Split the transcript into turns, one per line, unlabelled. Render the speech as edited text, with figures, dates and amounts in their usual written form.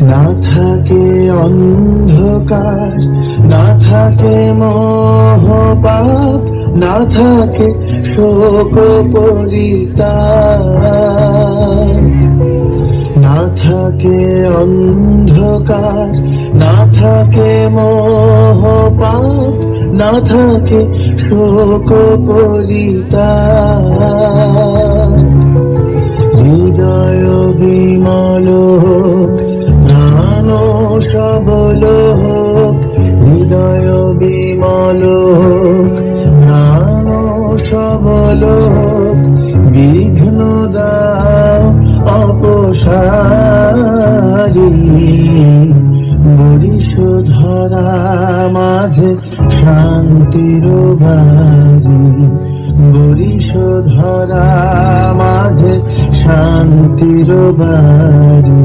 না থাকে অন্ধকার, না থাকে মোহ পাপ, না থাকে শোক পরিতাপ। না থাকে অন্ধকার, না থাকে মোহ পাপ, না থাকে শোক পরিতাপ। হৃদয় বিমল হোক, প্রাণ সবল হোক, হৃদয় বিমল হোক, প্রাণ সবল হোক, বিঘ্ন দাও অপসারিণী। বরিশধরা মাঝে শান্তির বাড়ি, বরিশধরা মাঝে শান্তির বাড়ি।